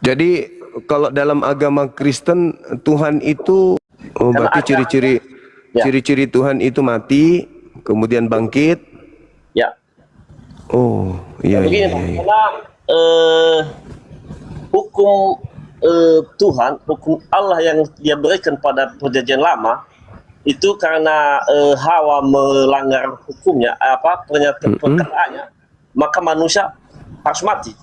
Jadi kalau dalam agama Kristen Tuhan itu berarti ciri-ciri Tuhan itu mati kemudian bangkit. Ya. Oh, iya. Begini, karena hukum Tuhan, hukum Allah yang dia berikan pada perjanjian lama itu karena Hawa melanggar hukumnya, perkataannya, maka manusia harus mati.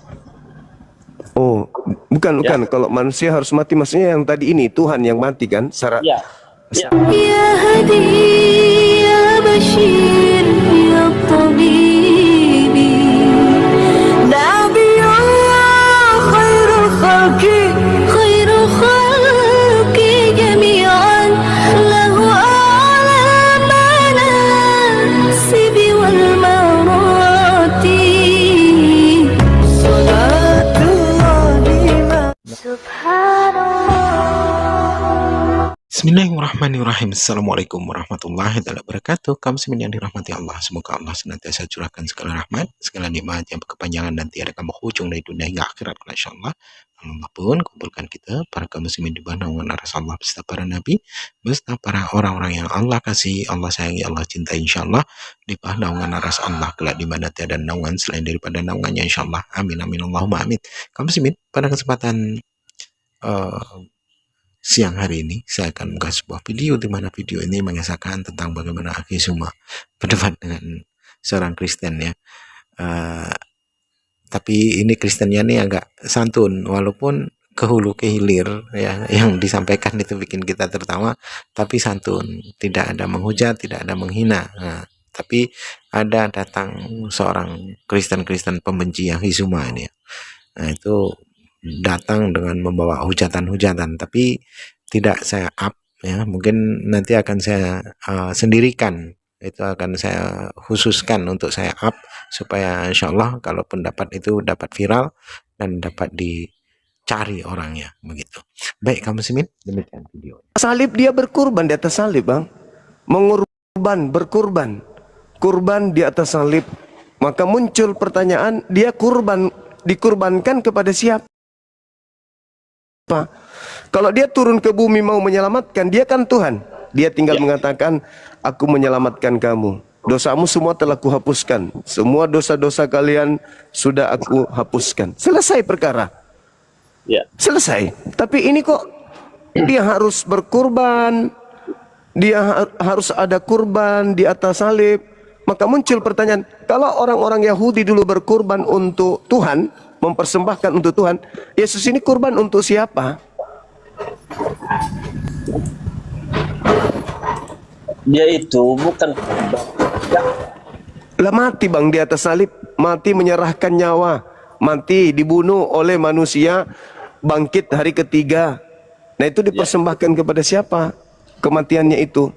Oh, bukan. Kalau manusia harus mati, maksudnya yang tadi ini Tuhan yang mati kan? Ya. Ya Hadi ya Bashir ya Tabibi Nabiyullah khairul khalqi jami'an lahu a'la manasibi wal marati salatullahi subhanallah. Bismillahirrahmanirrahim. Assalamualaikum warahmatullahi wabarakatuh. Kaum muslimin yang dirahmati Allah, semoga Allah senantiasa curahkan segala rahmat, segala nikmat yang berkepanjangan dan tiada kamu ujung dari dunia hingga akhirat, insyaallah. Allah pun kumpulkan kita para kaum muslimin di bawah naungan aras Allah beserta para nabi, beserta para orang-orang yang Allah kasih, Allah sayangi, Allah cintai, insyaallah di bawah naungan aras Allah kelak di mana tiada naungan selain daripada naungannya, insyaallah. Amin amin Allahumma amin. Kaum muslimin, pada kesempatan siang hari ini saya akan mengunggah sebuah video di mana video ini mengisahkan tentang bagaimana Aki Suma berdebat dengan seorang Kristen ya. Tapi ini Kristennya nih agak santun walaupun ke hulu ke hilir ya, yang disampaikan itu bikin kita tertawa, tapi santun, tidak ada menghujat, tidak ada menghina. Tapi ada datang seorang Kristen pembenci yang Suma ini ya. Nah, itu datang dengan membawa hujatan-hujatan, tapi tidak saya up ya, mungkin nanti akan saya sendirikan, itu akan saya khususkan untuk saya up supaya insyaallah kalau pendapat itu dapat viral dan dapat dicari orangnya begitu. Baik kaum muslimin, demikian video. Salib, dia berkurban di atas salib, Bang. Kurban di atas salib. Maka muncul pertanyaan, dia dikurbankan kepada siapa? Kalau dia turun ke bumi mau menyelamatkan, dia kan Tuhan. Dia tinggal mengatakan, aku menyelamatkan kamu. Dosamu semua telah kuhapuskan. Semua dosa-dosa kalian sudah aku hapuskan. Selesai perkara. Selesai. Tapi ini kok dia harus berkurban. Dia harus ada kurban di atas salib. Maka muncul pertanyaan, kalau orang-orang Yahudi dulu berkurban untuk Tuhan, mempersembahkan untuk Tuhan, Yesus ini kurban untuk siapa? Dia itu bukan lah, mati Bang di atas salib, mati menyerahkan nyawa, mati dibunuh oleh manusia, bangkit hari ketiga. Nah, itu dipersembahkan kepada siapa kematiannya itu?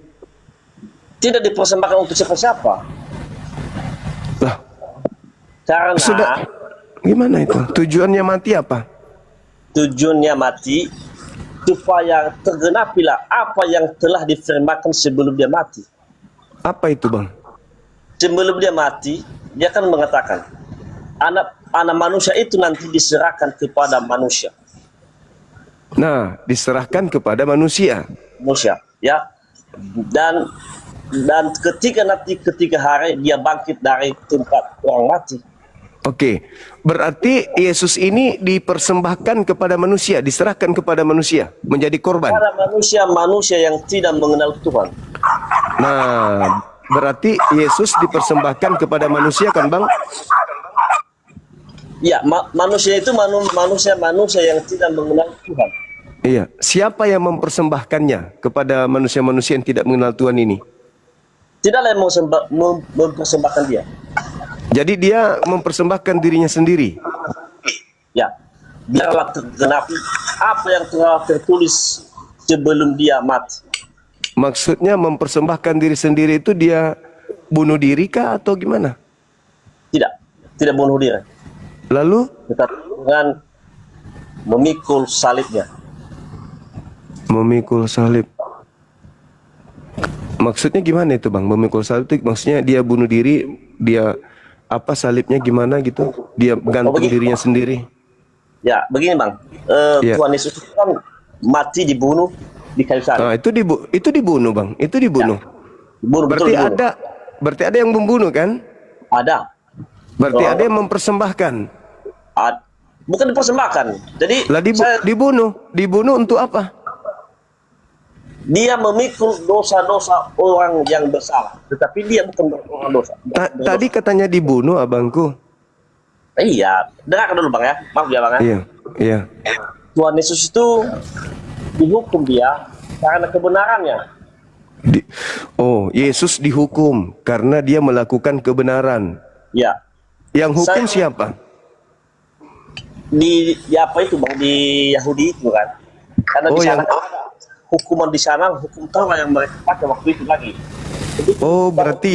Tidak dipersembahkan untuk siapa-siapa. Lah, karena sudah, gimana itu? Tujuannya mati apa? Tujuannya mati supaya tergenapilah apa yang telah difirmankan sebelum dia mati. Apa itu, Bang? Sebelum dia mati, dia akan mengatakan, anak manusia itu nanti diserahkan kepada manusia. Nah, diserahkan kepada manusia. Ya. Dan ketika hari dia bangkit dari tempat orang mati. Oke, berarti Yesus ini dipersembahkan kepada manusia, diserahkan kepada manusia, menjadi korban. Para manusia yang tidak mengenal Tuhan. Nah, berarti Yesus dipersembahkan kepada manusia kan, Bang? Ya, manusia itu manusia yang tidak mengenal Tuhan. Iya, siapa yang mempersembahkannya kepada manusia-manusia yang tidak mengenal Tuhan ini? Tidaklah yang mempersembahkan dia. Jadi dia mempersembahkan dirinya sendiri. Ya, biarlah tergenapi apa yang telah tertulis sebelum dia mati. Maksudnya mempersembahkan diri sendiri itu dia bunuh diri kah atau gimana? Tidak bunuh diri. Lalu? Tetapi dengan memikul salibnya. Memikul salib. Maksudnya gimana itu, Bang? Memikul salib itu maksudnya dia bunuh diri, dia apa salibnya gimana gitu? Dia gantung dirinya sendiri. Ya, begini Bang. Ya. Tuhan Yesus itu kan mati dibunuh di kayu salib. Nah, itu dibunuh, Bang. Itu dibunuh. Dibunuh, betul dibunuh. Berarti ada yang membunuh kan? Ada. Berarti Oh. ada yang mempersembahkan. Bukan dipersembahkan. Jadi Lah dibunuh untuk apa? dia memikul dosa-dosa orang yang bersalah, tetapi dia bukan orang dosa. Tadi katanya dibunuh, abangku. Iya, dengarkan dulu Bang ya. Maaf ya Bang ya. Iya, iya. Tuhan Yesus itu dihukum dia karena kebenarannya. Yesus dihukum karena dia melakukan kebenaran. Ya. Yang hukum Saya- siapa? Di apa itu Bang, di Yahudi itu kan. Karena di sana kan ada hukuman di sana, hukum Taurat yang mereka pakai waktu itu lagi. Jadi, Berarti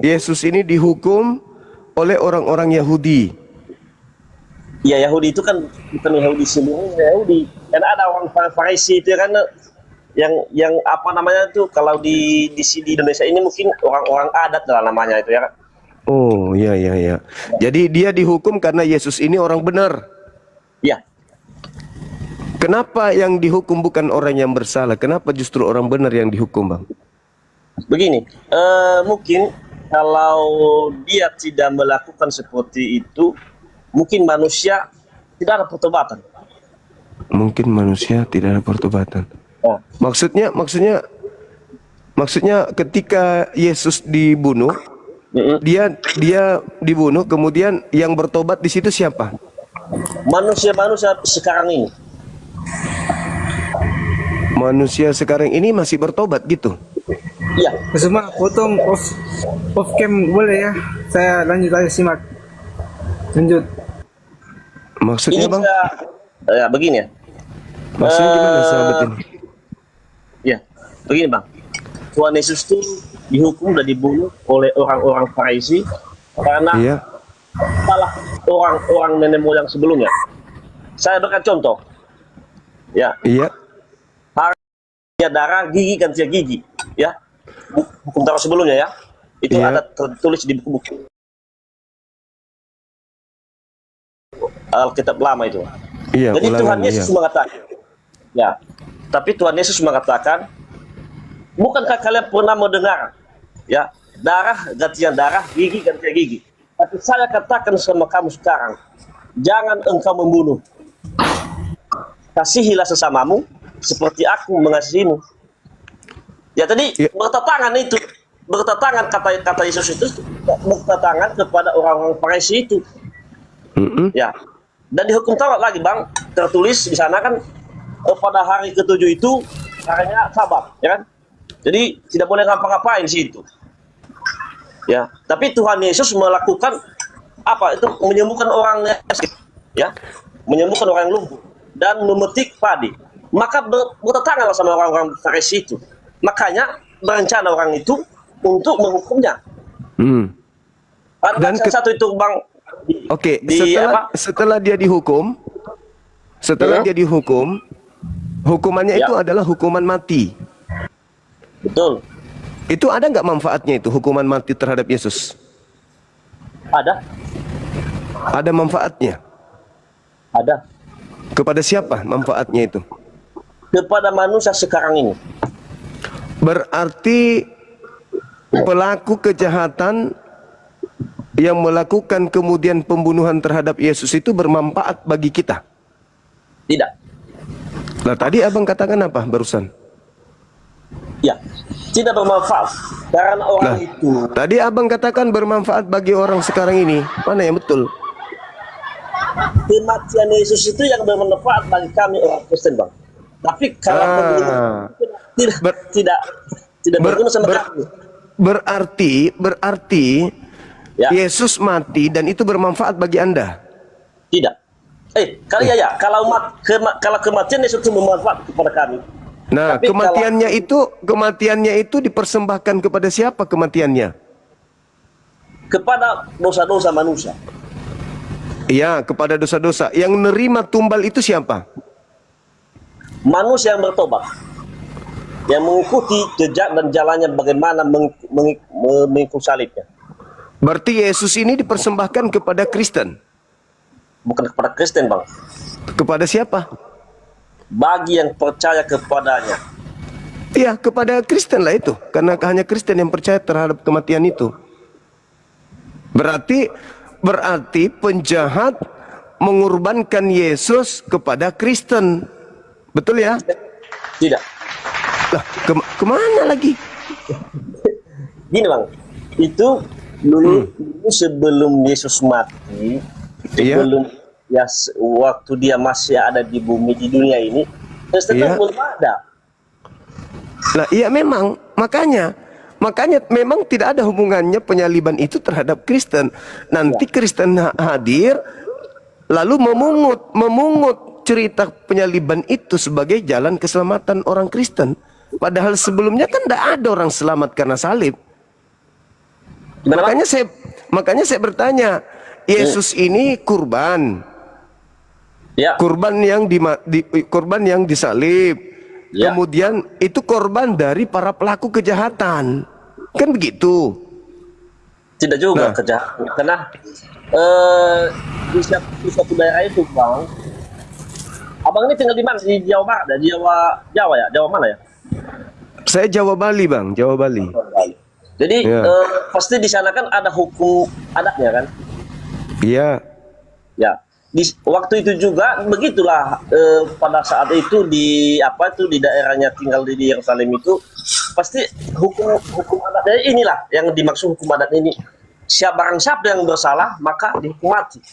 Yesus ini dihukum oleh orang-orang Yahudi. ya Yahudi itu kan bukan Yahudi seluruhnya Yahudi. Karena ada orang Farisi itu kan yang apa namanya itu, kalau di Indonesia ini mungkin orang-orang adat lah namanya itu ya kan. Oh, iya, iya, iya. Jadi dia dihukum karena Yesus ini orang benar. Ya. Kenapa yang dihukum bukan orang yang bersalah? Kenapa justru orang benar yang dihukum, Bang? Begini, mungkin kalau dia tidak melakukan seperti itu, mungkin manusia tidak ada pertobatan. Mungkin manusia tidak ada pertobatan. Oh, Maksudnya ketika Yesus dibunuh, dia dibunuh, kemudian yang bertobat di situ siapa? manusia sekarang ini. Manusia sekarang ini masih bertobat gitu. Iya, Semua potong off cam boleh ya? Saya lanjut aja simak. Lanjut. Maksudnya, ini Bang? ya begini ya. Maksudnya gimana, sahabat ini? Ya, begini Bang. Tuhan Yesus itu dihukum dan dibunuh oleh orang-orang Farisi karena Iya. salah orang-orang nenek moyang sebelumnya. Saya berikan contoh. Ya, Iya. ya darah, gigi ganti gigi. Ya, hukum Taurat sebelumnya ya. Itu Iya. ada tertulis di buku-buku Alkitab lama itu. Iya, Jadi Tuhan ulangan, Yesus iya. mengatakan, ya, tapi Tuhan Yesus mengatakan, bukankah kalian pernah mendengar, ya, darah gantian darah, gigi gantian gigi. Tapi saya katakan sama kamu sekarang, jangan engkau membunuh. Kasihilah sesamamu seperti aku mengasihimu. Ya tadi Ya. bertentangan kata Yesus itu bertentangan kepada orang-orang Farisi itu. Mm-mm. Ya. Dan di hukum Taurat lagi Bang, tertulis di sana kan pada hari ke-7 itu harinya Sabat, ya kan? Jadi tidak boleh ngapa-ngapain sih itu. Ya, tapi Tuhan Yesus melakukan apa? Itu menyembuhkan orang yang sakit, ya. Menyembuhkan orang yang lumpuh dan memetik padi. Maka bertentangan sama orang-orang Farisi itu. Makanya berencana orang itu untuk menghukumnya. Hmm. Dan Dan satu itu Bang Oke, di setelah dia dihukum, Ya. hukumannya Ya. itu adalah hukuman mati. Betul. Itu ada nggak manfaatnya itu, hukuman mati terhadap Yesus? Ada. Ada manfaatnya. Ada. Kepada siapa manfaatnya itu? Kepada manusia sekarang ini. Berarti pelaku kejahatan yang melakukan kemudian pembunuhan terhadap Yesus itu bermanfaat bagi kita. Tidak. Nah, tadi abang katakan apa barusan? Ya. Tidak bermanfaat. Karena orang Nah, itu. tadi abang katakan bermanfaat bagi orang sekarang ini. Mana yang betul? Kematian Yesus itu yang bermanfaat bagi kami orang Kristen Bang. Tapi kalau pembunuh tidak berguna sama kami. Berarti Ya. Yesus mati dan itu bermanfaat bagi Anda. Tidak. Kalau kematian Yesus itu bermanfaat kepada kami. Nah, Tapi kematiannya itu dipersembahkan kepada siapa kematiannya? Kepada dosa-dosa manusia. Iya, kepada dosa-dosa. Yang nerima tumbal itu siapa? Manusia yang bertobat. Yang mengikuti jejak dan jalannya bagaimana mengikut salibnya. Berarti Yesus ini dipersembahkan kepada Kristen. bukan kepada Kristen, Bang. Kepada siapa? Bagi yang percaya kepadanya. Iya, kepada Kristen lah itu. Karena hanya Kristen yang percaya terhadap kematian itu. Berarti penjahat mengorbankan Yesus kepada Kristen. Betul ya? Tidak. Lah, kemana lagi? Gini, Bang. Itu dulu sebelum Yesus mati, Iya. sebelum waktu dia masih ada di bumi, di dunia ini, Kristen Iya. belum ada. Lah, iya memang. Makanya memang tidak ada hubungannya penyaliban itu terhadap Kristen. Nanti Kristen hadir lalu memungut cerita penyaliban itu sebagai jalan keselamatan orang Kristen. Padahal sebelumnya kan tidak ada orang selamat karena salib. Gimana, Bang? Makanya saya bertanya, Yesus ini kurban, Ya. kurban yang disalib. Ya. Kemudian itu korban dari para pelaku kejahatan. Kan begitu. Tidak juga Nah. kejahatan. Karena di suatu daerah itu, Bang. Abang ini tinggal di mana? Di Jawa Barat, di Jawa ya? Jawa mana ya? Saya Jawa Bali, Bang, Jawa Bali. Jadi Ya. pasti di sana kan ada hukum adatnya kan? Iya. Ya. Di waktu itu juga begitulah, pada saat itu di daerahnya tinggal di Yerusalem itu pasti hukum adatnya inilah yang dimaksud hukum adat ini. Barang siapa yang bersalah maka dihukum mati.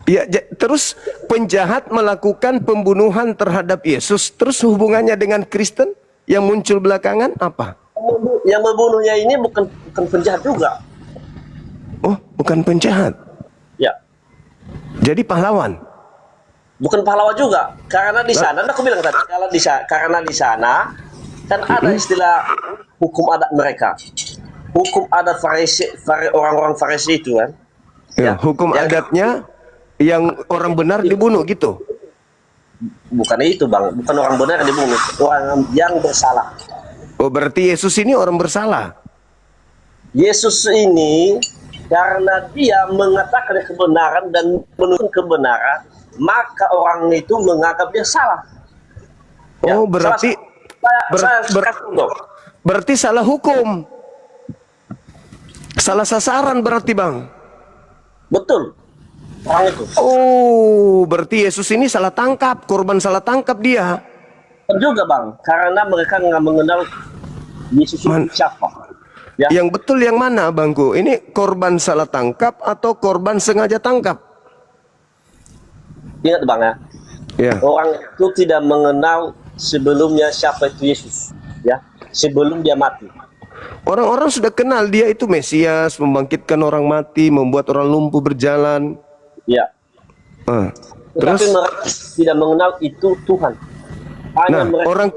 Ya, terus penjahat melakukan pembunuhan terhadap Yesus, terus hubungannya dengan Kristen yang muncul belakangan apa? Yang membunuhnya ini bukan penjahat juga. Oh, bukan penjahat. Ya. Jadi pahlawan. Bukan pahlawan juga, karena di sana, aku bilang tadi, karena di sana kan ada istilah hukum adat mereka, hukum adat orang-orang Farisi itu kan. Ya, hukum adatnya yang orang benar dibunuh gitu. Bukan itu, Bang, bukan orang benar yang dibunuh, orang yang bersalah. Oh, berarti Yesus ini orang bersalah. Yesus ini karena dia mengatakan kebenaran dan menurut kebenaran, maka orang itu menganggap dia salah. Ya, Oh, berarti berarti salah hukum. Salah sasaran berarti, Bang. betul. Orang itu. Oh, berarti Yesus ini salah tangkap, korban salah tangkap dia. Juga, Bang, karena mereka nggak mengenal Yesus itu siapa. Ya. Yang betul yang mana, Bangku? Ini korban salah tangkap atau korban sengaja tangkap? Ingat, Bang, ya. Ya. Orang itu tidak mengenal sebelumnya siapa itu Yesus, ya, sebelum dia mati. Orang-orang sudah kenal dia itu Mesias, membangkitkan orang mati, membuat orang lumpuh berjalan. Ya. Terus, Tetapi mereka tidak mengenal itu Tuhan. Hanya nah, mereka orang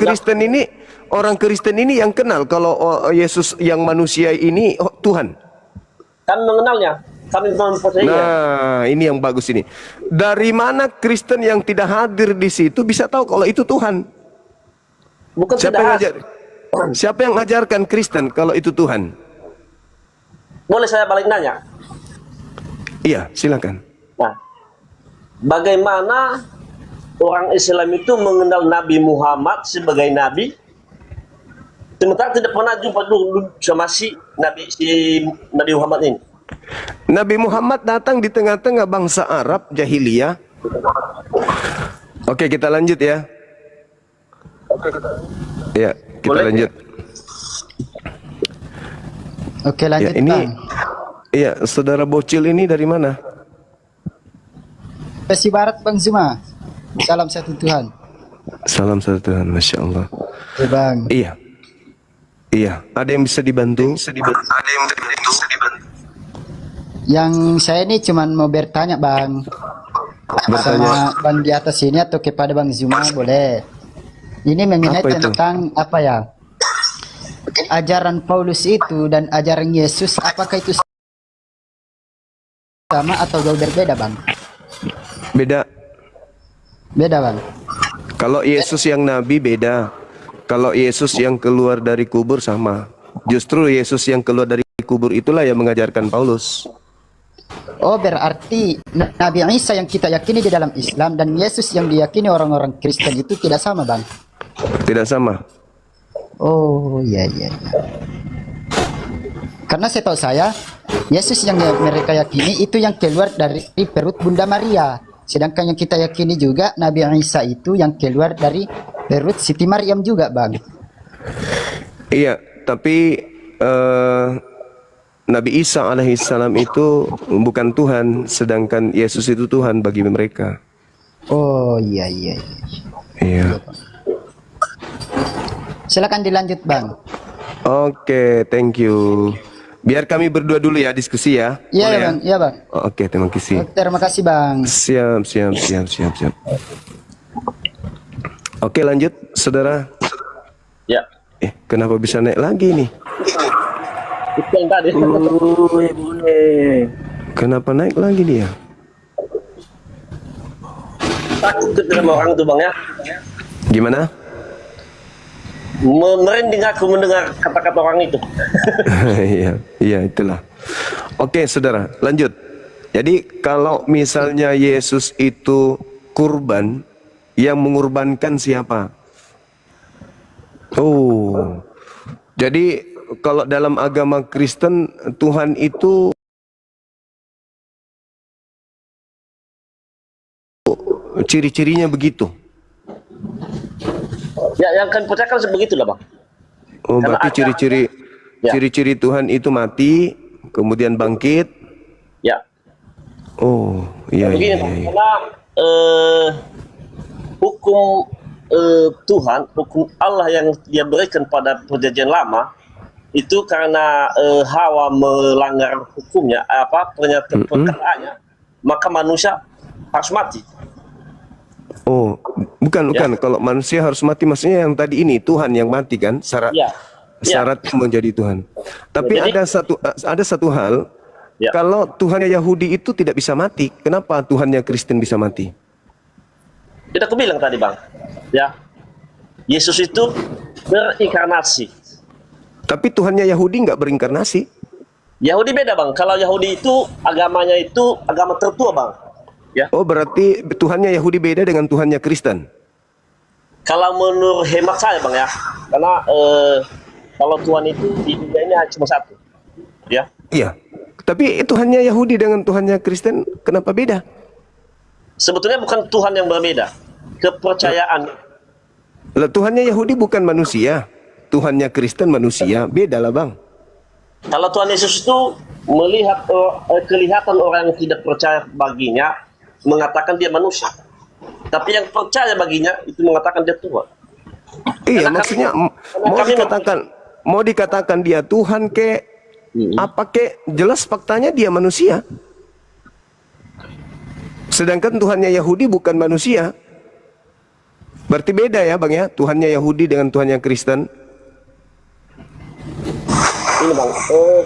Kristen ini yang kenal kalau Yesus yang manusia ini Tuhan. kami mengenalnya, kami mempercayainya. Nah, ini yang bagus ini. Dari mana Kristen yang tidak hadir di situ bisa tahu kalau itu Tuhan? Bukan Siapa tidak yang hadir. Siapa yang ajarkan Kristen kalau itu Tuhan? Boleh saya balik nanya? Iya, silakan. Nah, bagaimana orang Islam itu mengenal Nabi Muhammad sebagai Nabi, sementara tidak pernah jumpa dulu sama si Nabi Muhammad ini? Nabi Muhammad datang di tengah-tengah bangsa Arab jahiliyah. Oke, kita lanjut ya. Ya, kita Boleh? lanjut. Oke, lanjut, Ya, ini Bang. iya, saudara bocil ini dari mana? Pesi Barat, Bang Zuma. Salam satu Tuhan. Salam satu Tuhan, Masya Allah. Oke, Bang. Iya. Iya, ada yang bisa dibantu? Yang saya ini cuman mau bertanya, Bang. Sama Bang di atas ini atau kepada Bang Zuma, boleh. Ini mengenai Apa itu? tentang apa ya? Ajaran Paulus itu dan ajaran Yesus, apakah itu sama atau jauh berbeda, Bang? Beda. Beda, Bang. Kalau Yesus yang nabi beda. Kalau Yesus yang keluar dari kubur sama. Justru Yesus yang keluar dari kubur itulah yang mengajarkan Paulus. Oh, berarti Nabi Isa yang kita yakini di dalam Islam dan Yesus yang diyakini orang-orang Kristen itu tidak sama, Bang. Tidak sama. Oh, iya iya iya. Karena setahu saya, Yesus yang mereka yakini itu yang keluar dari perut Bunda Maria. Sedangkan yang kita yakini juga Nabi Isa itu yang keluar dari perut Siti Maryam juga, Bang. Iya, tapi Nabi Isa alaihissalam itu bukan Tuhan, sedangkan Yesus itu Tuhan bagi mereka. Oh, iya iya iya. Iya. Silakan dilanjut, Bang. Oke, thank you. Biar kami berdua dulu ya diskusi ya. Iya, Boleh ya, Bang. Iya, Bang. Oke, terima kasih. Terima kasih, Bang. Siap. Oke, lanjut, saudara. Ya. Kenapa bisa naik lagi nih? Itu yang tadi. Kenapa naik lagi dia? Takut dengan orang tuh Bang ya. Gimana? Merinding aku mendengar kata-kata orang itu. Iya, itulah. Oke, saudara, lanjut. Jadi kalau misalnya Yesus itu kurban, yang mengorbankan siapa? Oh, jadi kalau dalam agama Kristen Tuhan itu ciri-cirinya begitu. Ya, yang kan percaya kan sebegitulah Bang. Oh, Karena berarti ada- ciri-ciri Ya. ciri-ciri Tuhan itu mati, kemudian bangkit. Ya. Oh, iya Begini iya Bang, iya. karena hukum Tuhan, hukum Allah yang dia berikan pada perjanjian lama itu karena Hawa melanggar hukumnya, perkataannya, maka manusia harus mati. Oh, bukan. Kalau manusia harus mati, maksudnya yang tadi ini Tuhan yang mati kan? Syarat Ya. syarat menjadi Tuhan. Tapi Jadi- ada satu hal. Ya. Kalau Tuhannya Yahudi itu tidak bisa mati, kenapa Tuhannya Kristen bisa mati? Tidak aku bilang tadi Bang, ya Yesus itu berinkarnasi. Tapi Tuhannya Yahudi nggak berinkarnasi. Yahudi beda Bang, kalau Yahudi itu agamanya itu agama tertua Bang. Ya, Oh, berarti Tuhannya Yahudi beda dengan Tuhannya Kristen. kalau menurut hemat saya Bang ya, karena kalau Tuhan itu di dunia ini hanya cuma satu, ya. Iya. Tapi Tuhannya Yahudi dengan Tuhannya Kristen kenapa beda? Sebetulnya bukan Tuhan yang berbeda, kepercayaan. Lah, Tuhannya Yahudi bukan manusia. Tuhannya Kristen manusia. Beda lah, Bang. Kalau Tuhan Yesus itu melihat kelihatan orang yang tidak percaya baginya mengatakan dia manusia, tapi yang percaya baginya itu mengatakan dia Tuhan. Iya, Karena maksudnya kami- mau dikatakan dia Tuhan ke apa ke, jelas faktanya dia manusia. Sedangkan Tuhannya Yahudi bukan manusia. Berarti beda ya, Bang ya, Tuhannya Yahudi dengan Tuhannya Kristen. Ini Bang,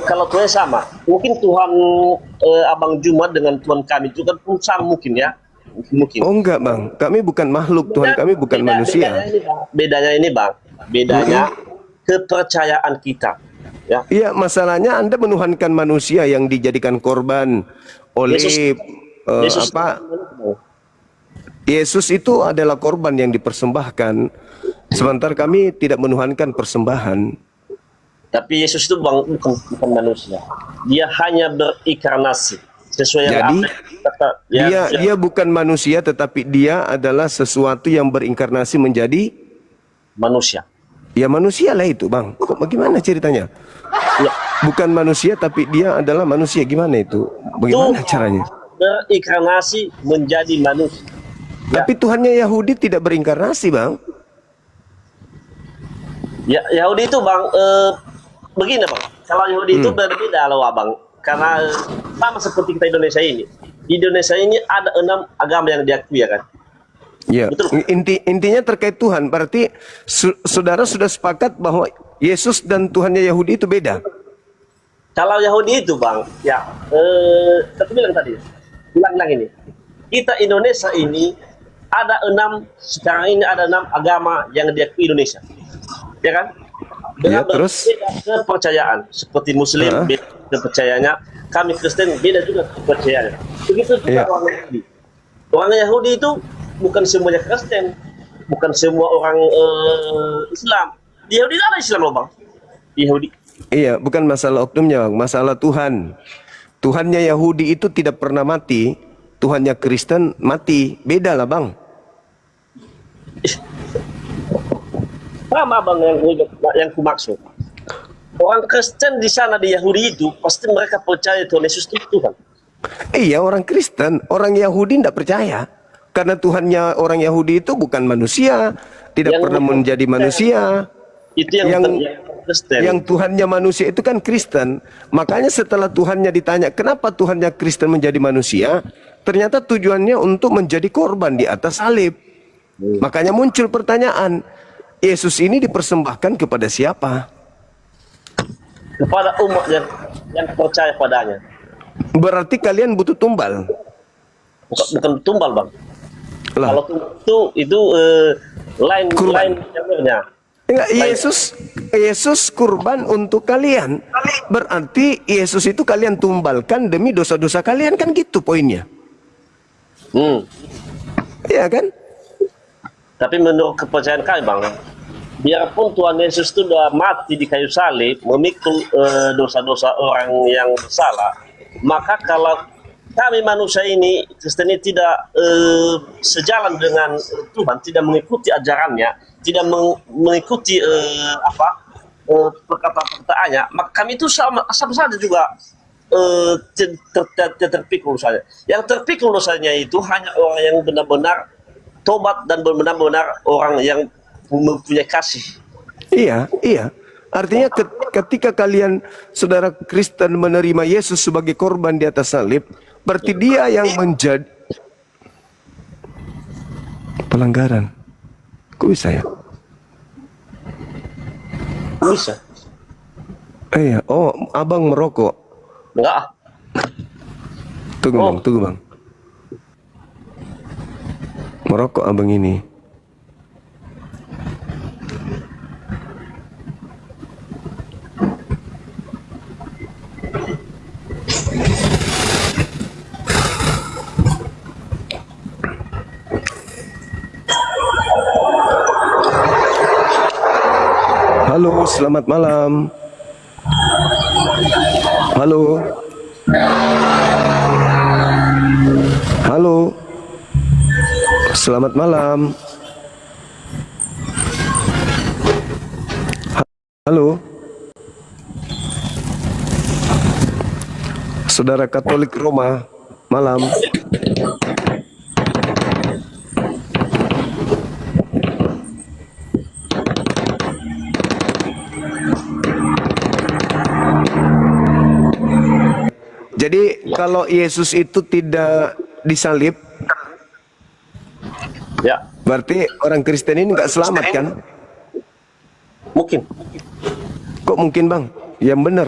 kalau Tuhan sama, mungkin Tuhan Abang Jumat dengan Tuhan kami juga pun sama mungkin ya, mungkin. Oh enggak, Bang. Kami bukan makhluk, Tuhan kami bukan manusia. Bedanya ini Bang, bedanya kepercayaan kita. Ya. Iya, masalahnya Anda menuhankan manusia yang dijadikan korban oleh Yesus Yesus itu adalah korban yang dipersembahkan. Sementara kami tidak menuhankan persembahan. Tapi Yesus itu Bang bukan manusia. Dia hanya berinkarnasi sesuai yang Jadi, kata Dia bukan manusia, tetapi dia adalah sesuatu yang berinkarnasi menjadi manusia. ya manusia lah itu, Bang. Kok bagaimana ceritanya? Ya. Bukan manusia tapi dia adalah manusia, gimana itu? Bagaimana Tuhan caranya? berinkarnasi menjadi manusia. Ya. Tapi Tuhannya Yahudi tidak berinkarnasi, Bang. Ya, Yahudi itu Bang, begini Bang, kalau Yahudi itu berbeda loh Abang, karena sama seperti kita Indonesia ini. Di Indonesia ini ada 6 agama yang diakui ya kan. Ya, Betul. intinya terkait Tuhan. Berarti saudara sudah sepakat bahwa Yesus dan Tuhannya Yahudi itu beda. Kalau Yahudi itu Bang, ya, saya bilang tadi, ulang ini. Kita Indonesia ini ada 6, sekarang ini ada 6 agama yang diakui Indonesia. Ya kan? Ya, dengan terus? berbeda kepercayaan. Seperti Muslim beda kepercayaannya, kami Kristen beda juga kepercayaannya. Begitu juga Ya. orang Yahudi. Orang Yahudi itu bukan semuanya Kristen, bukan semua orang Islam. Di Yahudi nggak ada Islam loh bang. Di Yahudi. Iya, bukan masalah oknumnya, Bang. Masalah Tuhan. Tuhannya Yahudi itu tidak pernah mati. Tuhannya Kristen mati. Beda lah, Bang. Sama bang yang ku maksud. Orang Kristen di sana di Yahudi itu pasti mereka percaya Tuhan Yesus itu Tuhan. Iya, orang Kristen. Orang Yahudi tidak percaya. Karena Tuhannya orang Yahudi itu bukan manusia. Tidak Yang pernah bukan menjadi manusia. Itu yang Kristen. Yang Tuhannya manusia itu kan Kristen. Makanya setelah Tuhannya ditanya, kenapa Tuhannya Kristen menjadi manusia? Ternyata tujuannya untuk menjadi korban di atas salib. Makanya muncul pertanyaan, Yesus ini dipersembahkan kepada siapa? Kepada umat yang percaya padanya. Berarti kalian butuh tumbal. Bukan tumbal bang. Lah, Kalau tumbal itu lain Kurban. jalurnya. enggak, Yesus kurban untuk kalian. Berarti Yesus itu kalian tumbalkan demi dosa-dosa kalian, kan gitu poinnya. Iya kan? Tapi menurut kepercayaan kami bang, biarpun Tuhan Yesus itu sudah mati di kayu salib, memikul dosa-dosa orang yang bersalah, maka kalau kami manusia ini, Kristen ini tidak sejalan dengan Tuhan, tidak mengikuti ajarannya, tidak mengikuti perkataan-perkataannya, maka kami itu sama saja juga terpikul saja. Yang terpikul dosanya itu hanya orang yang benar-benar tobat dan benar-benar orang yang mempunyai kasih. Iya, iya. Artinya ketika kalian saudara Kristen menerima Yesus sebagai korban di atas salib, berarti dia yang menjadi pelanggaran. Kok bisa ya? Bisa? Iya, oh, abang merokok. Enggak. Tunggu bang, tunggu bang. Merokok abang ini. Halo, selamat malam. Halo. Halo. Selamat malam. Halo. Saudara Katolik Roma, malam. Jadi kalau Yesus itu tidak disalib, Ya, berarti orang Kristen ini nggak selamat kan? mungkin. Kok mungkin bang? Yang benar.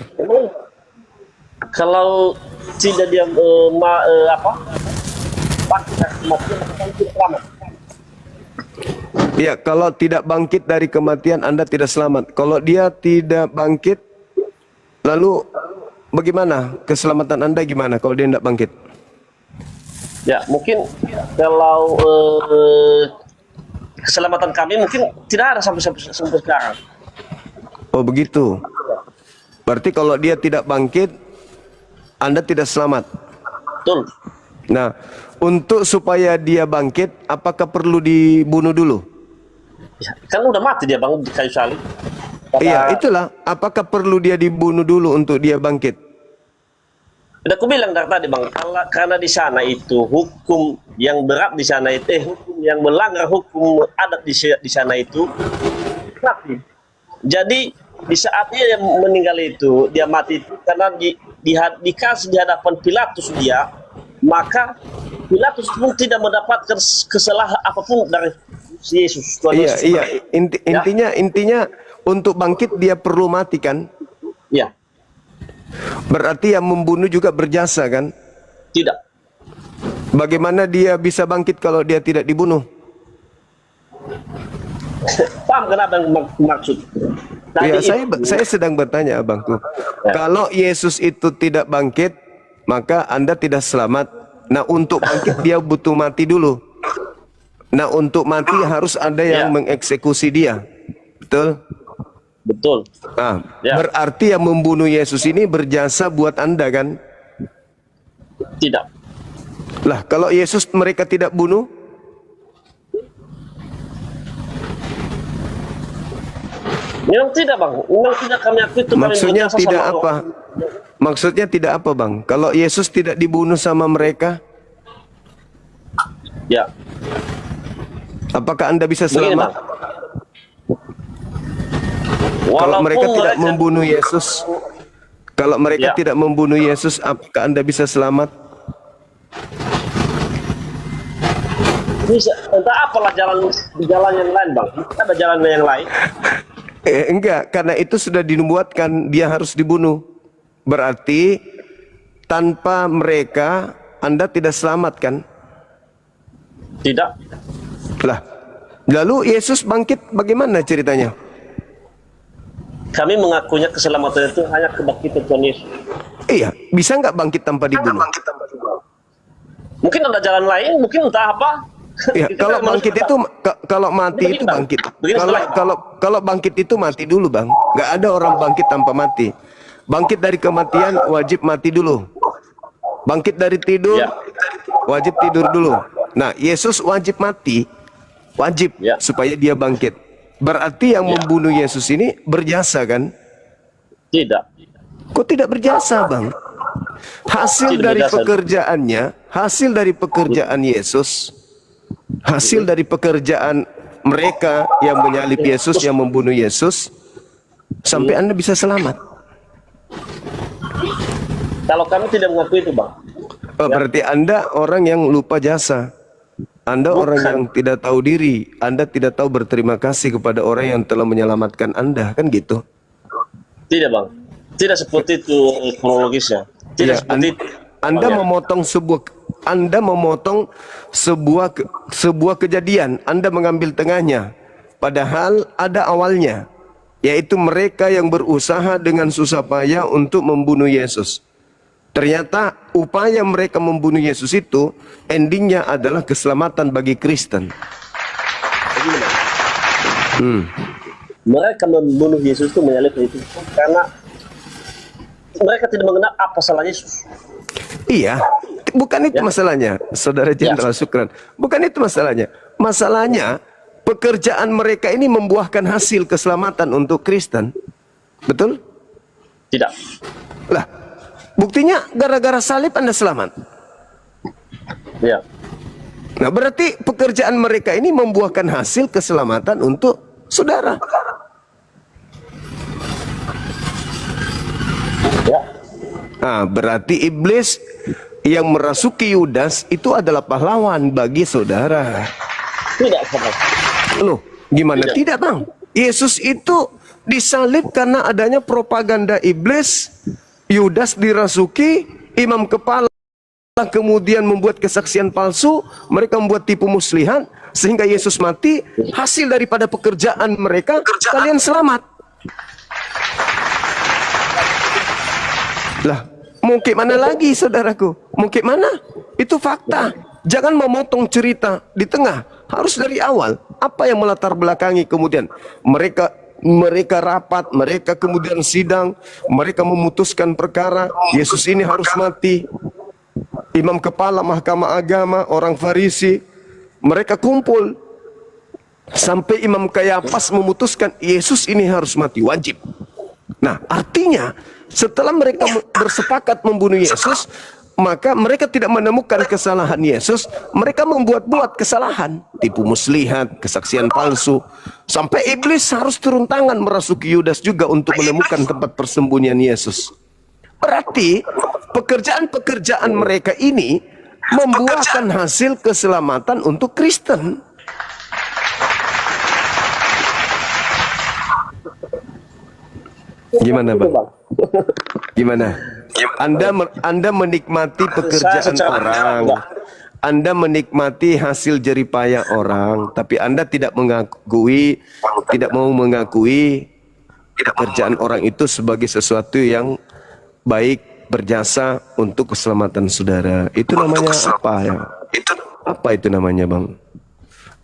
Kalau tidak dia bangkit dari kematian, maka kan tidak selamat. Iya, kalau tidak bangkit dari kematian Anda tidak selamat. Kalau dia tidak bangkit, lalu bagaimana? Keselamatan Anda gimana kalau dia tidak bangkit? Ya, mungkin kalau keselamatan kami mungkin tidak ada sampai sekarang. Oh begitu. Berarti kalau dia tidak bangkit, Anda tidak selamat. Betul. Nah, untuk supaya dia bangkit, apakah perlu dibunuh dulu? Ya, kan udah mati dia bang di kayu salib. Iya, itulah. Apakah perlu dia dibunuh dulu untuk dia bangkit? Udah aku bilang dari tadi bang, karena di sana itu hukum yang berat di sana itu, hukum yang melanggar hukum adat di sana itu mati. Jadi di saat dia yang meninggal itu, dia mati itu karena dikasih di hadapan Pilatus dia, maka Pilatus pun tidak mendapatkan kesalahan apapun dari Yesus. Tuhan Iya, Yesus. iya. Intinya untuk bangkit dia perlu mati kan? Ya, Berarti yang membunuh juga berjasa kan? tidak. Bagaimana dia bisa bangkit kalau dia tidak dibunuh? Paham kenapa yang maksud? Tadi Ya, itu- saya sedang bertanya abangku. Kalau Yesus itu tidak bangkit, maka Anda tidak selamat. Nah, untuk bangkit dia butuh mati dulu. Nah, untuk mati harus ada yang Ya. mengeksekusi dia. Betul? Betul. Nah, Ya. berarti yang membunuh Yesus ini berjasa buat Anda kan? Tidak. Lah, kalau Yesus mereka tidak bunuh, Memang tidak, Bang. Memang tidak kami akui itu kami maksudnya berjasa tidak sama apa? Allah. Maksudnya tidak apa, Bang? Kalau Yesus tidak dibunuh sama mereka, Ya. apakah Anda bisa Begini, selamat? Bang. Kalau Walaupun mereka tidak membunuh Yesus, kalau mereka Ya. tidak membunuh Yesus, apakah Anda bisa selamat? bisa, entah apalah jalan yang lain, Bang. Ada jalan yang lain. Enggak, karena itu sudah dinubuatkan dia harus dibunuh. Berarti tanpa mereka Anda tidak selamat kan? Tidak. Lah, lalu Yesus bangkit bagaimana ceritanya? Kami mengakuinya keselamatan itu hanya kebangkitan Tuhan Yesus. Iya, bisa nggak bangkit tanpa dibunuh? Mungkin ada jalan lain, mungkin entah apa. Iya, Kita kalau manusia bangkit tak- itu kalau mati Begini, itu Bang. bangkit. Begini Kalau setelah- kalau bangkit itu mati dulu, Bang. Nggak ada orang bangkit tanpa mati. Bangkit dari kematian wajib mati dulu. Bangkit dari tidur Ya. wajib tidur dulu. Nah, Yesus wajib mati, wajib Ya. supaya dia bangkit. Berarti yang Ya. membunuh Yesus ini berjasa kan? Tidak. Kok tidak berjasa, Bang? Hasil Tidak dari berjasa. pekerjaannya, hasil dari pekerjaan Yesus, hasil dari pekerjaan mereka yang menyalib Yesus, yang membunuh Yesus, sampai Anda bisa selamat. Kalau kami tidak mengakui itu, Bang. Oh, berarti Anda orang yang lupa jasa. Anda orang yang tidak tahu diri. Anda tidak tahu berterima kasih kepada orang yang telah menyelamatkan Anda, kan gitu? Tidak, Bang. Tidak seperti itu kronologisnya. Tidak Ya, seperti itu. Anda Ya. memotong sebuah kejadian, Anda mengambil tengahnya, padahal ada awalnya, yaitu mereka yang berusaha dengan susah payah untuk membunuh Yesus. Ternyata upaya mereka membunuh Yesus itu endingnya adalah keselamatan bagi Kristen. Mereka membunuh Yesus itu, menyalib itu karena mereka tidak mengenal apa salah Yesus. Iya, bukan itu Ya. masalahnya, Saudara Jenderal Sukran. Bukan itu masalahnya. Masalahnya pekerjaan mereka ini membuahkan hasil keselamatan untuk Kristen. Betul? Tidak. Lah, buktinya gara-gara salib Anda selamat. Ya. Nah, berarti pekerjaan mereka ini membuahkan hasil keselamatan untuk saudara. Ya. Nah, berarti iblis yang merasuki Yudas itu adalah pahlawan bagi saudara. Tidak, Bang. Loh, gimana Tidak. tidak, Bang? Yesus itu disalib karena adanya propaganda iblis. Yudas dirasuki, imam kepala kemudian membuat kesaksian palsu, mereka membuat tipu muslihat sehingga Yesus mati. Hasil daripada pekerjaan mereka, kalian selamat. Lah, mungkin mana lagi saudaraku? Mungkin mana? Itu fakta. Jangan memotong cerita di tengah. Harus dari awal. Apa yang melatar belakangi kemudian mereka rapat, mereka kemudian sidang, mereka memutuskan perkara Yesus ini harus mati. Imam kepala Mahkamah Agama, orang Farisi, mereka kumpul sampai Imam Kayafas memutuskan Yesus ini harus mati, wajib. Nah, artinya setelah mereka bersepakat membunuh Yesus, maka mereka tidak menemukan kesalahan Yesus, mereka membuat-buat kesalahan, tipu muslihat, kesaksian palsu, sampai iblis harus turun tangan merasuki Yudas juga untuk menemukan tempat persembunyian Yesus. Berarti pekerjaan-pekerjaan mereka ini membuahkan hasil keselamatan untuk Kristen. Gimana, Bang? Gimana? Anda menikmati pekerjaan secara orang. enggak. Anda menikmati hasil jeripayah orang, tapi Anda tidak mengakui, tidak mau mengakui pekerjaan orang itu sebagai sesuatu yang baik, berjasa untuk keselamatan saudara. Itu namanya apa ya? Apa itu namanya, Bang?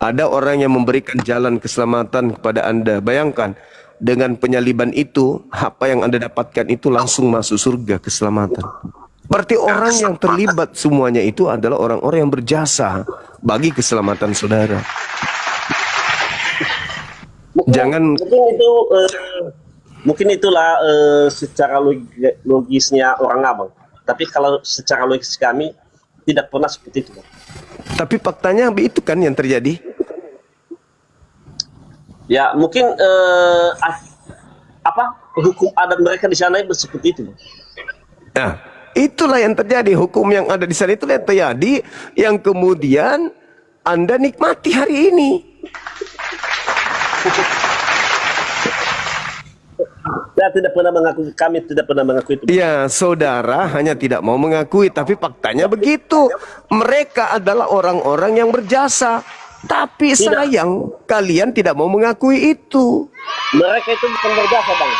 Ada orang yang memberikan jalan keselamatan kepada Anda. Bayangkan, dengan penyaliban itu, apa yang Anda dapatkan itu langsung masuk surga, keselamatan. Berarti orang yang terlibat semuanya itu adalah orang-orang yang berjasa bagi keselamatan saudara. Jangan mungkin itulah secara logisnya orang Abang. Tapi kalau secara logis kami tidak pernah seperti itu. Tapi faktanya itu kan yang terjadi. Ya mungkin hukum adat mereka di sana itu seperti itu. Nah, itulah yang terjadi. Hukum yang ada di sana itulah yang terjadi, yang kemudian Anda nikmati hari ini. Kami tidak pernah mengakui itu. Ya, saudara hanya tidak mau mengakui, tapi faktanya begitu. Mereka adalah orang-orang yang berjasa. Tapi sayang, kalian tidak mau mengakui itu. Mereka itu bukan berjasa, Bang.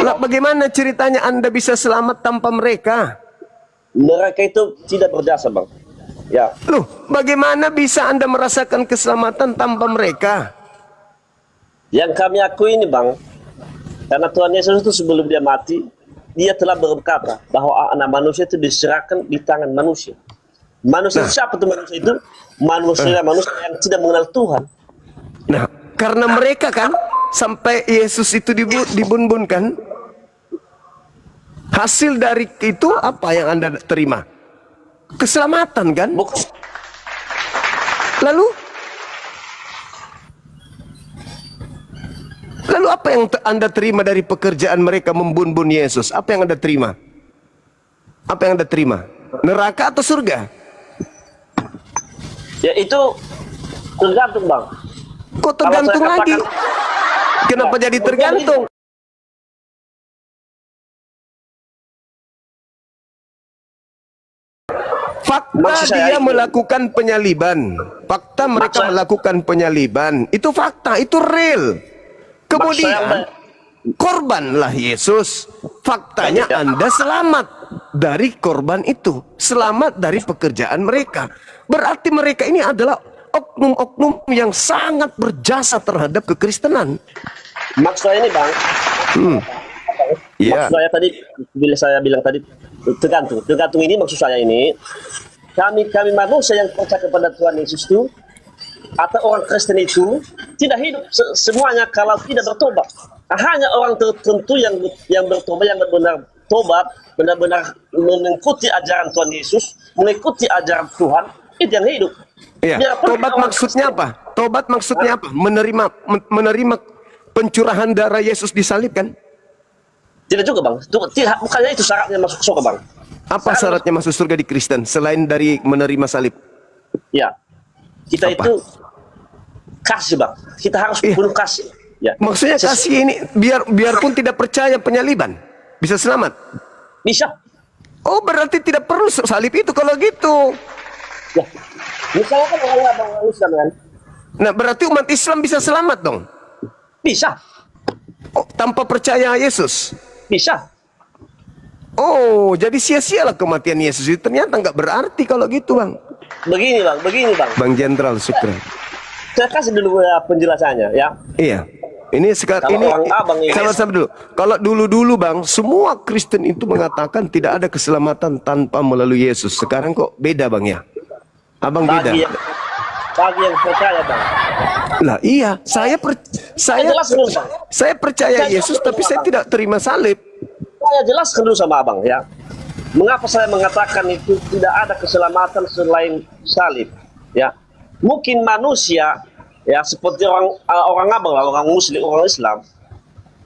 Lah, bagaimana ceritanya Anda bisa selamat tanpa mereka? Mereka itu tidak berjasa, Bang. Ya. Loh, bagaimana bisa Anda merasakan keselamatan tanpa mereka? Yang kami akui ini, Bang, karena Tuhan Yesus itu sebelum dia mati, dia telah berkata bahwa anak manusia itu diserahkan di tangan manusia. Manusia siapa tuh manusia itu? Manusia yang tidak mengenal Tuhan. Nah, karena mereka kan sampai Yesus itu dibun-bunkan, hasil dari itu apa yang Anda terima? Keselamatan kan? Lalu apa yang Anda terima dari pekerjaan mereka membun-bun Yesus? Apa yang Anda terima? Apa yang Anda terima? Neraka atau surga? Ya itu tergantung, Bang. Kok tergantung lagi? Kenapa jadi tergantung? Fakta dia melakukan penyaliban. Fakta mereka melakukan penyaliban. Itu fakta, itu real. Kemudian korbanlah Yesus. Faktanya Anda selamat dari korban itu. Selamat dari pekerjaan mereka. Berarti mereka ini adalah oknum-oknum yang sangat berjasa terhadap kekristenan. Maksud saya ini, Bang. Iya. Maksud saya tadi, bila saya bilang tadi tergantung. Tergantung ini maksud saya ini. Kami manusia yang percaya kepada Tuhan Yesus itu, atau orang Kristen itu tidak hidup semuanya kalau tidak bertobat. Hanya orang tertentu yang bertobat, yang benar-benar tobat, benar-benar mengikuti ajaran Tuhan Yesus, mengikuti ajaran Tuhan, itu yang hidup. Iya. Tobat maksudnya apa? Tobat maksudnya apa? Menerima pencurahan darah Yesus disalib kan? Tidak juga, Bang. Bukannya itu syaratnya masuk surga, Bang. Apa syaratnya masuk surga di Kristen selain dari menerima salib? Ya. Kita Apa? itu kasih, Bang. Kita harus penuh kasih. Ya. Maksudnya kasih ini biarpun tidak percaya penyaliban bisa selamat. Bisa. Oh, berarti tidak perlu salib itu kalau gitu. Ya. Misalnya kan orang Islam kan. Nah, berarti umat Islam bisa selamat dong. Bisa. Oh, tanpa percaya Yesus. Bisa. Oh, jadi sia-sialah kematian Yesus itu. Ternyata nggak berarti kalau gitu, Bang. Begini, Bang. Bang Jenderal Sukran. Saya kasih dulu penjelasannya, ya. Iya. Ini sekarang ini sama-sama dulu. Kalau dulu Bang, semua Kristen itu mengatakan tidak ada keselamatan tanpa melalui Yesus. Sekarang kok beda, Bang ya? Abang beda. Bagi yang percaya, Bang. Lah iya, saya percaya Yesus tapi saya tidak terima salib. Saya jelaskan dulu sama Abang, ya. Mengapa saya mengatakan itu tidak ada keselamatan selain salib, ya. Mungkin manusia, ya, seperti orang Abang lah, orang Muslim, orang Islam,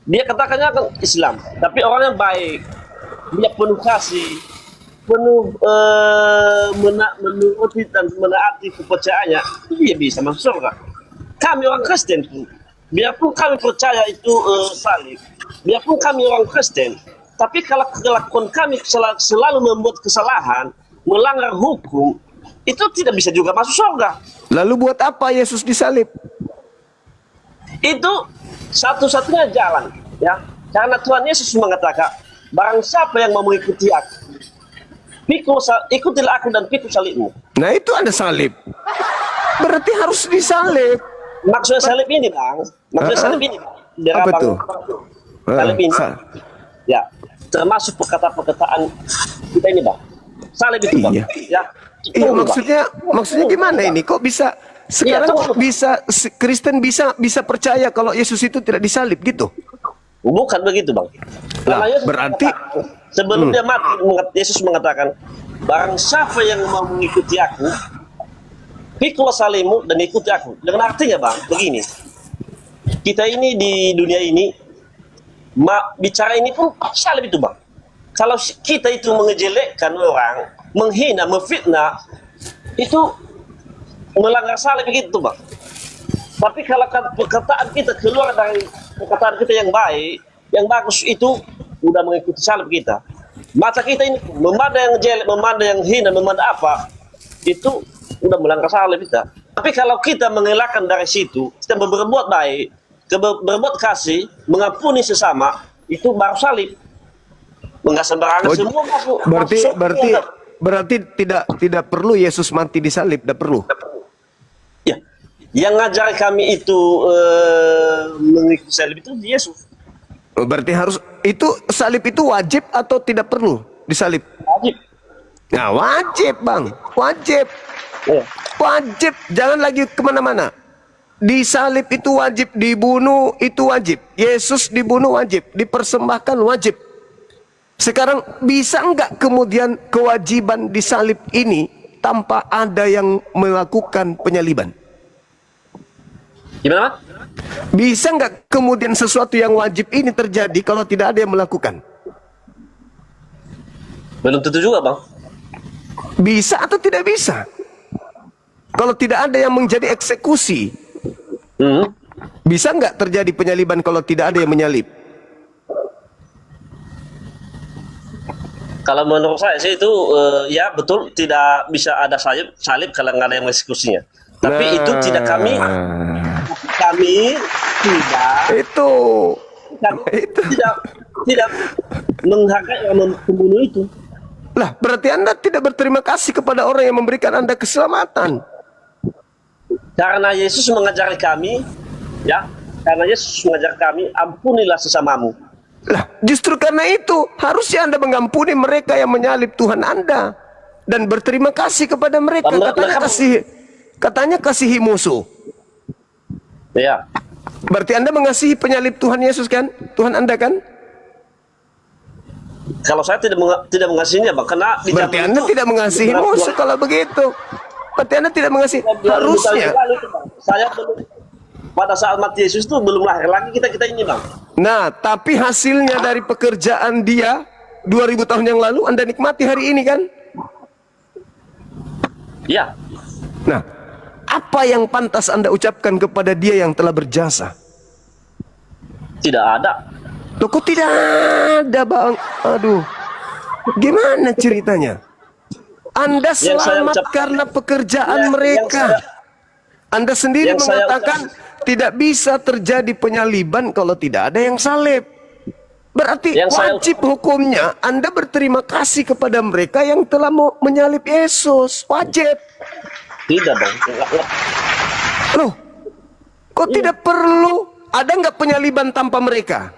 dia katakannya kan Islam, tapi orang yang baik, dia penuh kasih, penuh menuruti dan menaati kepercayaannya, dia bisa masuk surga. Kami orang Kristen pun, biarpun kami percaya itu salib, biarpun kami orang Kristen, tapi kalau kelakuan kami selalu membuat kesalahan, melanggar hukum, itu tidak bisa juga masuk surga. Lalu buat apa Yesus disalib? Itu satu-satunya jalan Ya, karena Tuhan Yesus mengatakan, barang siapa yang mau mengikuti aku, ikutilah aku dan pikul salibmu. Nah itu ada salib. Berarti harus disalib. Maksudnya salib ini, Bang. Maksudnya salib ini, Bang. Apa tuh? Salib ini. Ya, termasuk perkataan-perkataan kita ini, Bang. Salib itu, Bang. Iya. Ya. Iya, maksudnya gimana ini? Kok bisa sekarang Iya, bisa Kristen bisa percaya kalau Yesus itu tidak disalib gitu? Bukan begitu, Bang. Lah, Karena Yesus berarti mengatakan, sebelum dia mati, Yesus mengatakan, barang siapa yang mau mengikuti aku, pikul salibmu dan ikuti aku. Dengan artinya, Bang, begini. Kita ini di dunia ini bicara ini pun salib itu, Bang. Kalau kita itu mengejelekkan orang, menghina, memfitnah, itu melanggar salib begitu, Bang. Tapi kalau perkataan kita keluar dari perkataan kita yang baik, yang bagus, itu udah mengikuti salib kita. Mata kita ini memandang yang jelek, memandang yang hina, memandang apa, itu udah melanggar salib kita. Tapi kalau kita mengelakkan dari situ, kita berbuat baik, berbuat kasih, mengampuni sesama, itu baru salib. Enggak sembarangan semua masuk. Berarti tidak perlu Yesus mati di salib, tidak perlu. Ya, yang ngajar kami itu mengikuti salib itu Yesus. Berarti harus itu salib itu wajib atau tidak perlu disalib? Wajib. Nah, wajib, Bang, wajib. Ya. Wajib, jangan lagi kemana-mana. Disalib itu wajib, dibunuh itu wajib. Yesus dibunuh wajib, dipersembahkan wajib. Sekarang bisa enggak kemudian kewajiban disalib ini tanpa ada yang melakukan penyaliban? Gimana, Pak? Bisa enggak kemudian sesuatu yang wajib ini terjadi kalau tidak ada yang melakukan? Belum tentu juga, Bang. Bisa atau tidak bisa? Kalau tidak ada yang menjadi eksekusi, bisa enggak terjadi penyaliban kalau tidak ada yang menyalib? Kalau menurut saya sih itu ya betul, tidak bisa ada salib kalau nggak ada yang mengeksekusinya. Tapi itu tidak kami tidak tidak menghargai yang membunuh itu. Lah, berarti Anda tidak berterima kasih kepada orang yang memberikan Anda keselamatan. Karena Yesus mengajari kami, ya, karena Yesus mengajar kami, ampunilah sesamamu. Lah, justru karena itu harusnya Anda mengampuni mereka yang menyalib Tuhan Anda dan berterima kasih kepada mereka. Katanya kasihi musuh. Ya. Berarti Anda mengasihi penyalib Tuhan Yesus kan? Tuhan Anda kan? Kalau saya tidak mengasihinya, Bang, karena di berarti zaman Anda itu, tidak mengasihi musuh kalau begitu. Berarti Anda tidak mengasihi. Harusnya. Saya belum, pada saat mati Yesus itu belum lahir lagi kita ini, Bang. Nah, tapi hasilnya dari pekerjaan dia 2000 tahun yang lalu Anda nikmati hari ini kan? Ya. Nah, apa yang pantas Anda ucapkan kepada dia yang telah berjasa? Tidak ada. Loh, kok tidak ada, Bang? Aduh, gimana ceritanya? Anda selamat karena pekerjaan mereka. Anda sendiri mengatakan tidak bisa terjadi penyaliban kalau tidak ada yang salib. Berarti wajib hukumnya Anda berterima kasih kepada mereka yang telah mau menyalib Yesus. Wajib. Tidak, Bang. Loh, kok tidak perlu? Ada nggak penyaliban tanpa mereka?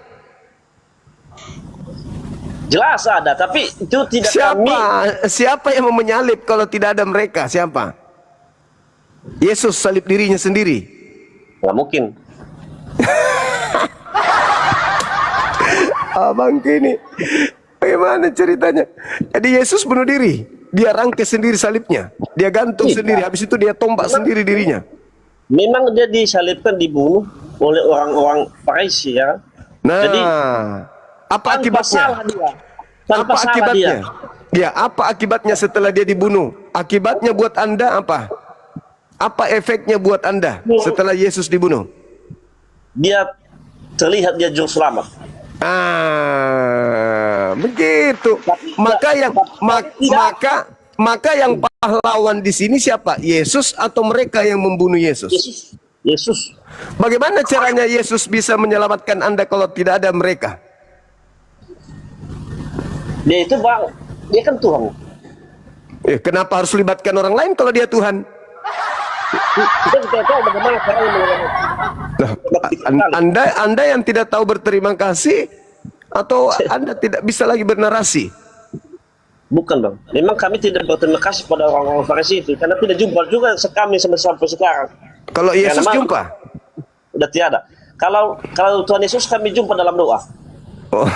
Jelas ada, tapi itu tidak Siapa yang mau menyalib kalau tidak ada mereka? Siapa? Yesus salib dirinya sendiri. Nggak mungkin. Abang gini, bagaimana ceritanya? Jadi Yesus bunuh diri, dia rangkai sendiri salibnya, dia gantung sendiri, habis itu dia tombak sendiri dirinya. Memang dia disalibkan, dibunuh oleh orang-orang Farisi, ya. Nah, jadi apa akibatnya? Tanpa apa akibatnya? Ya, apa akibatnya setelah dia dibunuh? Akibatnya buat Anda apa? Apa efeknya buat Anda setelah Yesus dibunuh? Dia terlihat dia juru selamat. Begitu. Maka yang pahlawan di sini siapa? Yesus atau mereka yang membunuh Yesus? Yesus. Bagaimana caranya Yesus bisa menyelamatkan Anda kalau tidak ada mereka? Dia itu bang, dia kan Tuhan. Kenapa harus libatkan orang lain kalau dia Tuhan? Kita tidak tahu bagaimana caranya Nah, Anda yang tidak tahu berterima kasih, atau Anda tidak bisa lagi bernarasi? Bukan bang, memang kami tidak berterima kasih pada orang-orang Farisi itu karena tidak jumpa juga kami sampai sekarang. Kalau Yesus Karena jumpa? udah tiada. Kalau Tuhan Yesus kami jumpa dalam doa. Oh.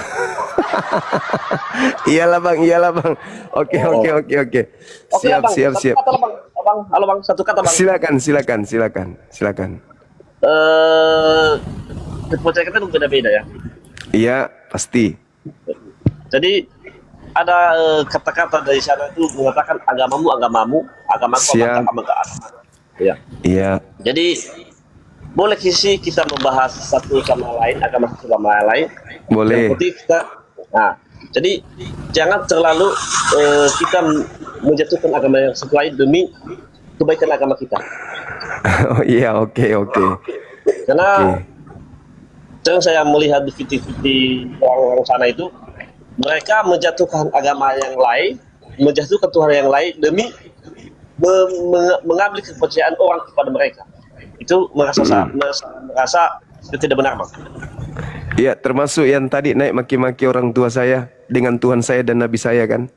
Iyalah bang. Oke. Oke Siap, bang, siap. satu kata bang. Halo bang, satu kata bang. Silakan. Kepercayaan kita beda-beda ya. Iya, pasti. Jadi ada kata-kata dari sana itu mengatakan agamamu, agamaku Siap. agama. Ya. Iya. Jadi boleh sih kita membahas satu sama lain, agama satu sama lain. Boleh. Yang penting kita, nah, jadi jangan terlalu kita menjatuhkan agama yang satu lain demi kebaikan agama kita. Oh iya, oke. Karena sering saya melihat di video orang-orang sana itu, mereka menjatuhkan agama yang lain, menjatuhkan Tuhan yang lain demi mengambil kepercayaan orang kepada mereka. Itu merasa itu tidak benar bang. Iya, termasuk yang tadi naik maki-maki orang tua saya dengan Tuhan saya dan Nabi saya kan?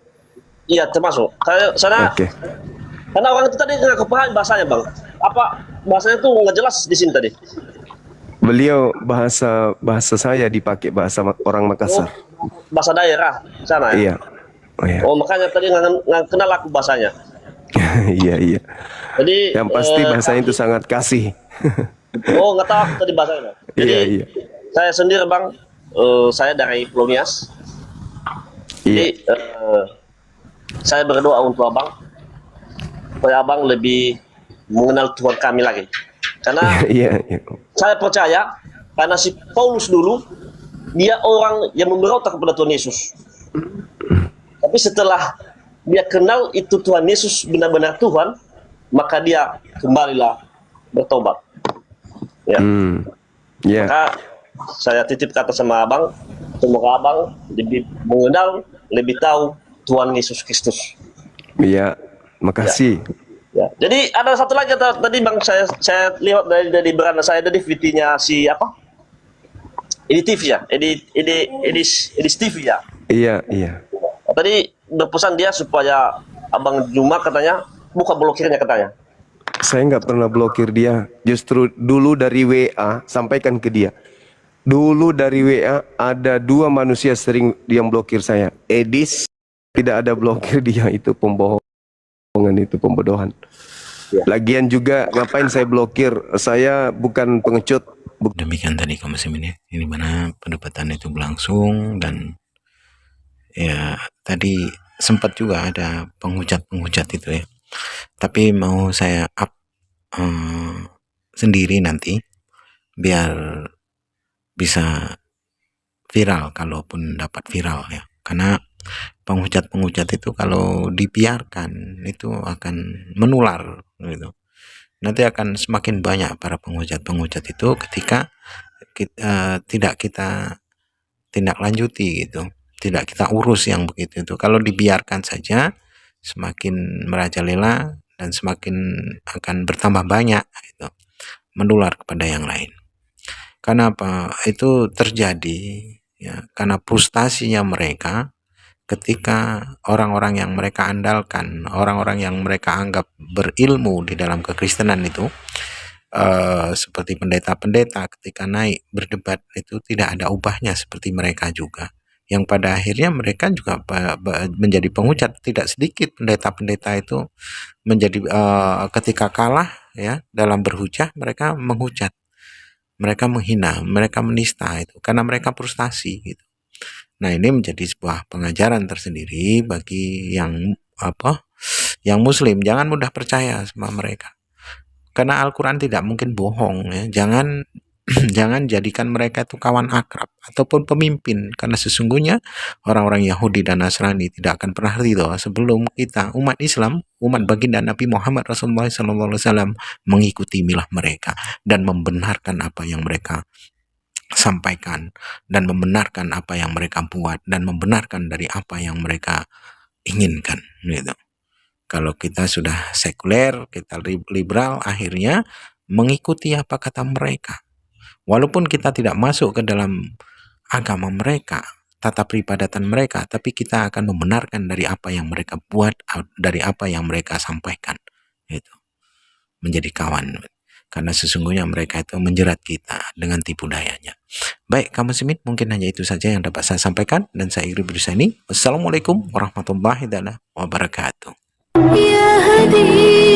Iya termasuk. Sana Oke. karena orang itu tadi nggak kepaham bahasanya bang. Apa bahasanya tuh nggak jelas di sini tadi. Beliau bahasa saya dipakai bahasa orang Makassar. Bahasa daerah sana ya. Iya. Oh iya. Oh makanya tadi nggak kenal aku bahasanya. Iya. Jadi Yang pasti bahasanya itu sangat kasih. oh nggak tahu aku tadi bahasanya. Jadi Iya. saya sendiri bang, saya dari Pulau Nias. Iya. Jadi saya berdoa untuk abang supaya abang lebih mengenal Tuhan kami lagi. Karena Iya. saya percaya karena si Paulus dulu dia orang yang memberontak kepada Tuhan Yesus. Tapi setelah dia kenal itu Tuhan Yesus benar-benar Tuhan, maka dia kembalilah bertobat. Ya. Iya. Maka saya titip kata sama abang, semoga abang lebih mengenal, lebih tahu Tuhan Yesus Kristus. Iya. Makasih. Ya. Jadi ada satu lagi tadi bang, saya lihat dari beranda saya dari VT-nya si apa? Ini TV ya, ini TV ya. Iya. Tadi berpesan dia supaya abang Juma katanya buka blokirnya katanya. Saya nggak pernah blokir dia. Justru dulu dari WA sampaikan ke dia. Dulu dari WA ada 2 manusia sering yang blokir saya. Edis tidak ada blokir dia, itu pembohongan, itu pembodohan. Ya. Lagian juga ngapain saya blokir? Saya bukan pengecut. Demikian tadi Komisi ini mana perdebatan itu berlangsung, dan ya tadi sempat juga ada penghujat itu ya. Tapi mau saya up sendiri nanti biar bisa viral, kalaupun dapat viral ya. Karena penghujat itu kalau dibiarkan itu akan menular gitu. Nanti akan semakin banyak para penghujat itu ketika tidak kita tindak lanjuti gitu, tidak kita urus yang begitu itu. Kalau dibiarkan saja semakin merajalela dan semakin akan bertambah banyak gitu, menular kepada yang lain. Karena apa itu terjadi ya? Karena frustasinya mereka ketika orang-orang yang mereka andalkan, orang-orang yang mereka anggap berilmu di dalam kekristenan itu, seperti pendeta-pendeta ketika naik berdebat itu tidak ada ubahnya seperti mereka juga, yang pada akhirnya mereka juga menjadi penghujat. Tidak sedikit pendeta-pendeta itu menjadi ketika kalah ya dalam berhujah, mereka menghujat, mereka menghina, mereka menista itu karena mereka frustasi gitu. Nah, ini menjadi sebuah pengajaran tersendiri bagi yang muslim. Jangan mudah percaya sama mereka. Karena Al-Quran tidak mungkin bohong ya. Jangan Jangan jadikan mereka itu kawan akrab ataupun pemimpin, karena sesungguhnya orang-orang Yahudi dan Nasrani tidak akan pernah ridho sebelum kita umat Islam, umat baginda Nabi Muhammad Rasulullah SAW mengikuti milah mereka dan membenarkan apa yang mereka sampaikan dan membenarkan apa yang mereka buat dan membenarkan dari apa yang mereka inginkan gitu. Kalau kita sudah sekuler, kita liberal, akhirnya mengikuti apa kata mereka. Walaupun kita tidak masuk ke dalam agama mereka, tata peribadatan mereka, tapi kita akan membenarkan dari apa yang mereka buat, dari apa yang mereka sampaikan. Itu menjadi kawan. Karena sesungguhnya mereka itu menjerat kita dengan tipu dayanya. Baik, kaum muslimin, mungkin hanya itu saja yang dapat saya sampaikan, dan saya Iri Bersani. Wassalamualaikum warahmatullahi wabarakatuh. يا هدي